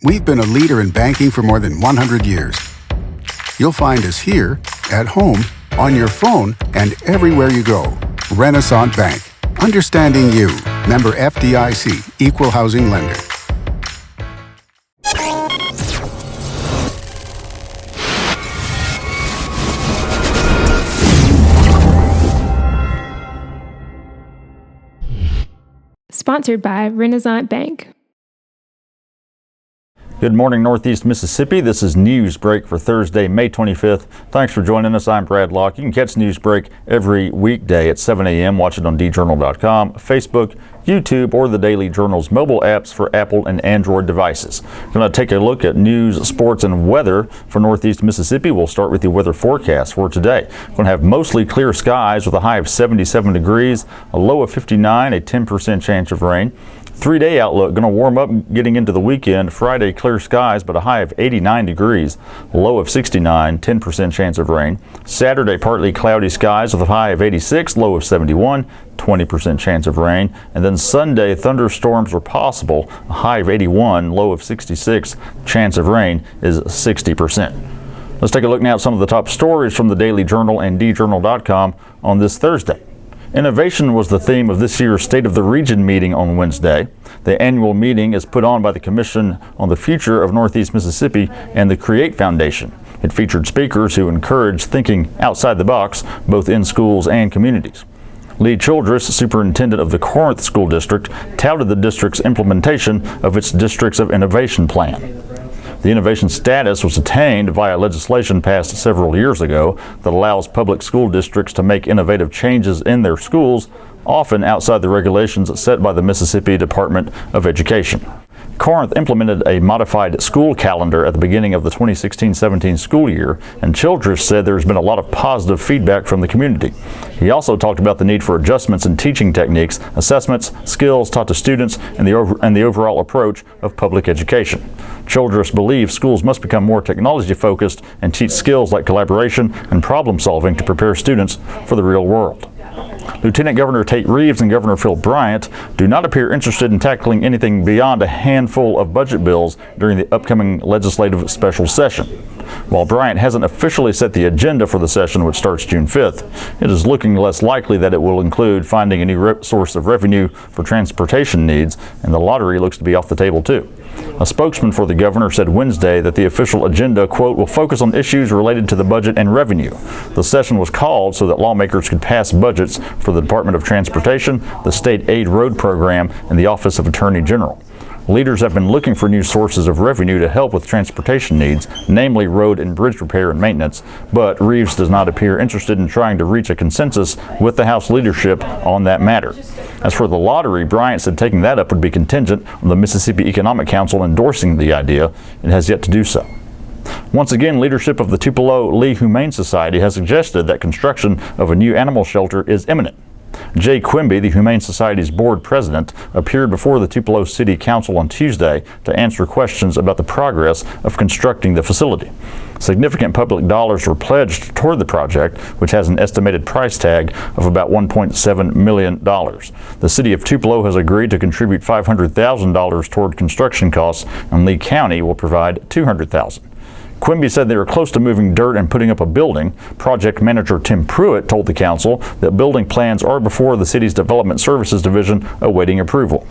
We've been a leader in banking for more than 100 years. You'll find us here, at home, on your phone, and everywhere you go. Renaissance Bank. Understanding you. Member FDIC. Equal housing lender. Sponsored by Renaissance Bank. Good morning, Northeast Mississippi. This is Newsbreak for Thursday, May 25th. Thanks for joining us. I'm Brad Locke. You can catch Newsbreak every weekday at 7 a.m. Watch it on djournal.com, Facebook, YouTube, or the Daily Journal's mobile apps for Apple and Android devices. We're going to take a look at news, sports, and weather for Northeast Mississippi. We'll start with the weather forecast for today. We're going to have mostly clear skies with a high of 77 degrees, a low of 59, a 10% chance of rain. 3-day outlook, going to warm up getting into the weekend. Friday, clear skies, but a high of 89 degrees, low of 69, 10% chance of rain. Saturday, partly cloudy skies with a high of 86, low of 71, 20% chance of rain. And then Sunday, thunderstorms are possible, a high of 81, low of 66, chance of rain is 60%. Let's take a look now at some of the top stories from the Daily Journal and djournal.com on this Thursday. Innovation was the theme of this year's State of the Region meeting on Wednesday. The annual meeting is put on by the Commission on the Future of Northeast Mississippi and the Create Foundation. It featured speakers who encourage thinking outside the box, both in schools and communities. Lee Childress, superintendent of the Corinth School District, touted the district's implementation of its Districts of Innovation plan. The innovation status was attained via legislation passed several years ago that allows public school districts to make innovative changes in their schools, often outside the regulations set by the Mississippi Department of Education. Corinth implemented a modified school calendar at the beginning of the 2016-17 school year, and Childress said there's been a lot of positive feedback from the community. He also talked about the need for adjustments in teaching techniques, assessments, skills taught to students, and the overall approach of public education. Childress believes schools must become more technology-focused and teach skills like collaboration and problem-solving to prepare students for the real world. Lieutenant Governor Tate Reeves and Governor Phil Bryant do not appear interested in tackling anything beyond a handful of budget bills during the upcoming legislative special session. While Bryant hasn't officially set the agenda for the session, which starts June 5th, it is looking less likely that it will include finding a new source of revenue for transportation needs, and the lottery looks to be off the table too. A spokesman for the governor said Wednesday that the official agenda, quote, will focus on issues related to the budget and revenue. The session was called so that lawmakers could pass budgets for the Department of Transportation, the State Aid Road Program, and the Office of Attorney General. Leaders have been looking for new sources of revenue to help with transportation needs, namely road and bridge repair and maintenance, but Reeves does not appear interested in trying to reach a consensus with the House leadership on that matter. As for the lottery, Bryant said taking that up would be contingent on the Mississippi Economic Council endorsing the idea. It has yet to do so. Once again, leadership of the Tupelo Lee Humane Society has suggested that construction of a new animal shelter is imminent. Jay Quimby, the Humane Society's board president, appeared before the Tupelo City Council on Tuesday to answer questions about the progress of constructing the facility. Significant public dollars were pledged toward the project, which has an estimated price tag of about $1.7 million. The city of Tupelo has agreed to contribute $500,000 toward construction costs, and Lee County will provide $200,000. Quimby said they were close to moving dirt and putting up a building. Project manager Tim Pruitt told the council that building plans are before the city's Development Services Division awaiting approval.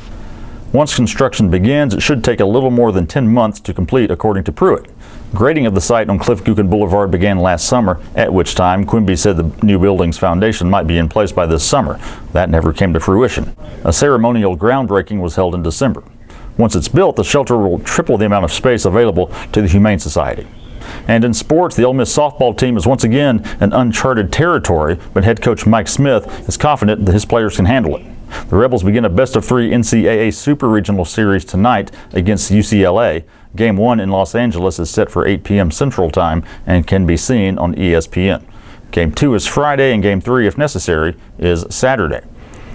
Once construction begins, it should take a little more than 10 months to complete, according to Pruitt. Grading of the site on Cliff Gookin Boulevard began last summer, at which time Quimby said the new building's foundation might be in place by this summer. That never came to fruition. A ceremonial groundbreaking was held in December. Once it's built, the shelter will triple the amount of space available to the Humane Society. And in sports, the Ole Miss softball team is once again in uncharted territory, but head coach Mike Smith is confident that his players can handle it. The Rebels begin a best-of-3 NCAA Super Regional series tonight against UCLA. Game 1 in Los Angeles is set for 8 p.m. Central Time and can be seen on ESPN. Game 2 is Friday, and Game 3, if necessary, is Saturday.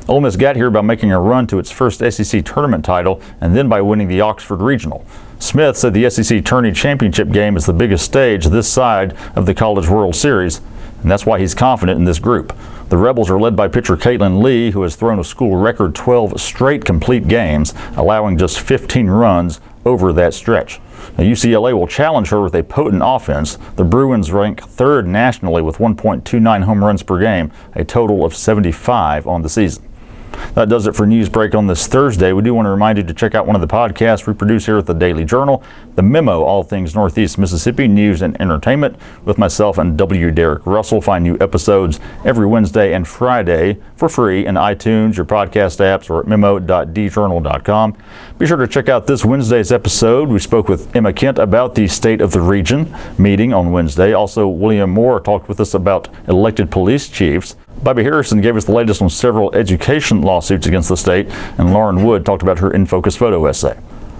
Ole Miss got here by making a run to its first SEC tournament title and then by winning the Oxford Regional. Smith said the SEC Tourney Championship game is the biggest stage this side of the College World Series, and that's why he's confident in this group. The Rebels are led by pitcher Caitlin Lee, who has thrown a school record 12 straight complete games, allowing just 15 runs over that stretch. Now, UCLA will challenge her with a potent offense. The Bruins rank third nationally with 1.29 home runs per game, a total of 75 on the season. That does it for Newsbreak on this Thursday. We do want to remind you to check out one of the podcasts we produce here at the Daily Journal, The Memo, all things Northeast Mississippi news and entertainment, with myself and W. Derek Russell. Find new episodes every Wednesday and Friday for free in iTunes, your podcast apps, or at memo.djournal.com. Be sure to check out this Wednesday's episode. We spoke with Emma Kent about the State of the Region meeting on Wednesday. Also, William Moore talked with us about elected police chiefs. Bobby Harrison gave us the latest on several education lawsuits against the state, and Lauren Wood talked about her In Focus photo essay.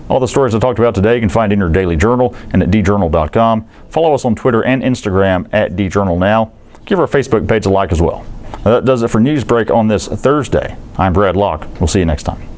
All the stories I talked about today you can find in your Daily Journal and at djournal.com. Follow us on Twitter and Instagram at djournalnow. Give our Facebook page a like as well. That does it for Newsbreak on this Thursday. I'm Brad Locke. We'll see you next time.